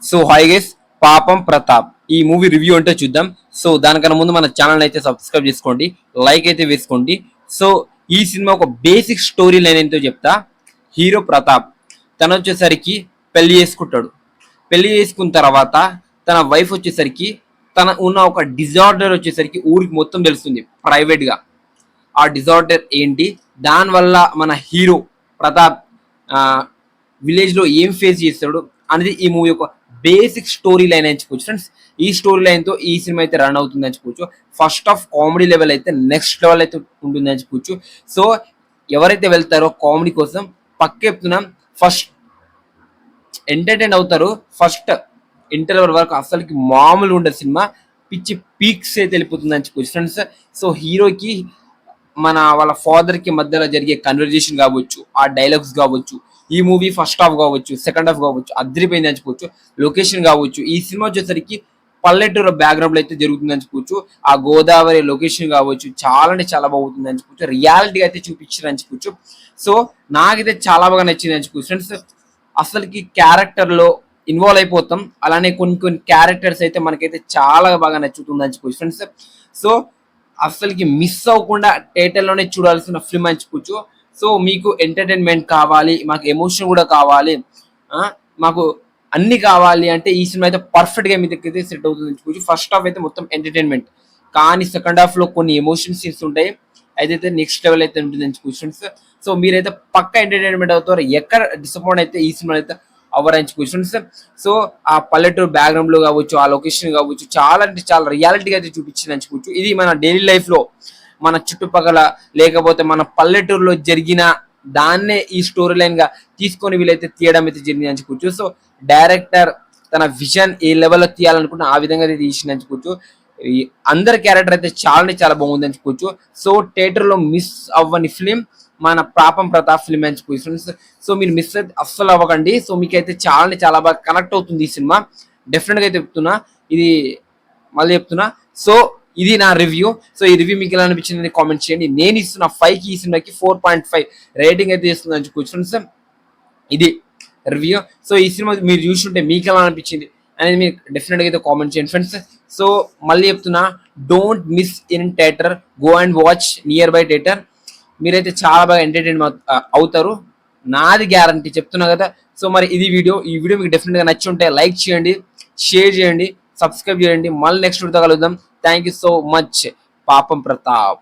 So hi guys, పాపం ప్రతాప్ ఈ movie review అంటే చూద్దాం. సో దానికన్నా ముందు మన ఛానల్ అయితే సబ్స్క్రైబ్ చేసుకోండి, లైక్ అయితే వేసుకోండి. సో ఈ సినిమా ఒక బేసిక్ స్టోరీ లైన్ ఏంటో చెప్తా. హీరో ప్రతాప్ తను వచ్చేసరికి పెళ్లి చేసుకుంటాడు. పెళ్లి చేసుకున్న తర్వాత తన వైఫ్ వచ్చేసరికి తన ఉన్న ఒక డిజార్డర్ వచ్చేసరికి ఊరికి మొత్తం తెలుస్తుంది ప్రైవేట్ గా. ఆ డిజార్డర్ ఏంటి, దానివల్ల మన హీరో ప్రతాప్ విలేజ్ లో ఏం ఫేస్ చేస్తాడు అనేది ఈ మూవీ యొక్క బేసిక్ స్టోరీ లైన్ అని చెప్పుకోవచ్చు ఫ్రెండ్స్. ఈ స్టోరీ లైన్ తో ఈ సినిమా అయితే రన్ అవుతుంది అని చెప్పుకోవచ్చు. ఫస్ట్ ఆఫ్ కామెడీ లెవెల్ అయితే నెక్స్ట్ లెవెల్ అయితే ఉంటుంది అని చెప్పుకోవచ్చు. సో ఎవరైతే వెళ్తారో కామెడీ కోసం పక్క చెప్తున్నాం, ఫస్ట్ ఎంటర్టైన్ అవుతారు. ఫస్ట్ ఇంటర్వల్ వరకు అసలుకి మామూలు ఉండదు సినిమా, పిచ్చి పీక్స్ అయితే వెళ్ళిపోతుంది అని చెప్పుకోవచ్చు ఫ్రెండ్స్. సో హీరోకి వాళ్ళ ఫాదర్ కి మధ్యలో జరిగే కన్వర్జేషన్ కావచ్చు, ఆ డైలాగ్స్ కావచ్చు, ఈ మూవీ ఫస్ట్ హాఫ్ కావచ్చు, సెకండ్ హాఫ్ కావచ్చు, అదిరిపోయింది అని చెప్పుకోవచ్చు. లొకేషన్ కావచ్చు, ఈ సినిమా వచ్చేసరికి పల్లెటూరు బ్యాక్గ్రౌండ్ లో అయితే జరుగుతుంది అని చెప్పుకోవచ్చు. ఆ గోదావరి లొకేషన్ కావచ్చు చాలా అంటే చాలా బాగుంటుంది అని చెప్పుకోవచ్చు. రియాలిటీ అయితే చూపించారు అని చెప్పుకోవచ్చు. సో నాకైతే చాలా బాగా నచ్చింది అని చెప్పుకోవచ్చు ఫ్రెండ్స్. అసలుకి క్యారెక్టర్ లో ఇన్వాల్వ్ అయిపోతాం. అలానే కొన్ని కొన్ని క్యారెక్టర్స్ అయితే మనకైతే చాలా బాగా నచ్చుతుంది అని చెప్పుకోవచ్చు ఫ్రెండ్స్. సో అసలుకి మిస్ అవ్వకుండా థియేటర్లోనే చూడాల్సిన ఫిల్మ్ అని చెప్పుకోవచ్చు. సో మీకు ఎంటర్టైన్మెంట్ కావాలి, మాకు ఎమోషన్ కూడా కావాలి, మాకు అన్ని కావాలి అంటే ఈ సినిమా అయితే పర్ఫెక్ట్ గా మీ దగ్గర అయితే సెట్ అవుతుంది చెప్పుకోవచ్చు. ఫస్ట్ హాఫ్ అయితే మొత్తం ఎంటర్టైన్మెంట్, కానీ సెకండ్ హాఫ్ లో కొన్ని ఎమోషన్ సీన్స్ ఉంటాయి, అయితే నెక్స్ట్ లెవెల్ అయితే ఉంటుంది అని చెప్పుకోవచ్చు. సో మీరైతే పక్క ఎంటర్టైన్మెంట్ అవుతారు, ఎక్కడ డిసప్పాయింట్ అయితే ఈ సినిమా అయితే అవరించి క్వశ్చన్స్. సో ఆ పల్లెటూరు బ్యాక్గ్రౌండ్ లో కావచ్చు, ఆ లొకేషన్ కావచ్చు, చాలా అంటే చాలా రియాలిటీగా అయితే చూపించింది అని చెప్పుకోవచ్చు. ఇది మన డైలీ లైఫ్ లో మన చుట్టుపక్కల లేకపోతే మన పల్లెటూరులో జరిగిన దాన్నే ఈ స్టోరీ లైన్ గా తీసుకొని వీళ్ళైతే తీయడం అయితే జరిగింది అని చెప్పుకోవచ్చు. సో డైరెక్టర్ తన విజన్ ఏ లెవెల్లో తీయాలనుకుంటే ఆ విధంగా అయితే తీసింది అని చెప్పుకోవచ్చు. ఈ అందరి క్యారెక్టర్ అయితే చాలా అంటే చాలా బాగుంది అని చెప్పుకోవచ్చు. సో థియేటర్ లో మిస్ అవ్వని ఫిలిం మన పాపం ప్రతాప్ ఫిలిం అని చెప్పుకోవచ్చు ఫ్రెండ్స్. సో మీరు మిస్ అయితే అస్సలు అవ్వకండి. సో మీకు అయితే చాలా అంటే చాలా బాగా కనెక్ట్ అవుతుంది ఈ సినిమా, డెఫినెట్ గా అయితే చెప్తున్నా. ఇది మళ్ళీ చెప్తున్నా. సో ఇది నా రివ్యూ. సో ఈ రివ్యూ మీకు ఎలా అనిపించింది కామెంట్ చేయండి. నేను ఇస్తున్న 5 కి ఈ సినిమాకి 4.5 రేటింగ్ అయితే ఇస్తుంది అని చెప్పుకోవచ్చు ఫ్రెండ్స్. ఇది రివ్యూ. సో ఈ సినిమా మీరు చూస్తుంటే మీకు ఎలా అనిపించింది అనేది మీరు డెఫినెట్ గా అయితే కామెంట్ చేయండి ఫ్రెండ్స్. సో మళ్ళీ చెప్తున్నా, don't miss in theatre, go and watch near by theatre. మీరైతే చాలా బాగా ఎంటర్టైన్ అవుతారు, నాది గ్యారంటీ చెప్తున్నా కదా. సో మరి ఇది ఈ వీడియో మీకు డెఫినెట్ గా నచ్చి ఉంటే లైక్ చేయండి, షేర్ చేయండి, సబ్స్క్రైబ్ చేయండి. మళ్ళీ నెక్స్ట్ వీడియోతో కలుద్దాం. Thank you so much. పాపం ప్రతాప్.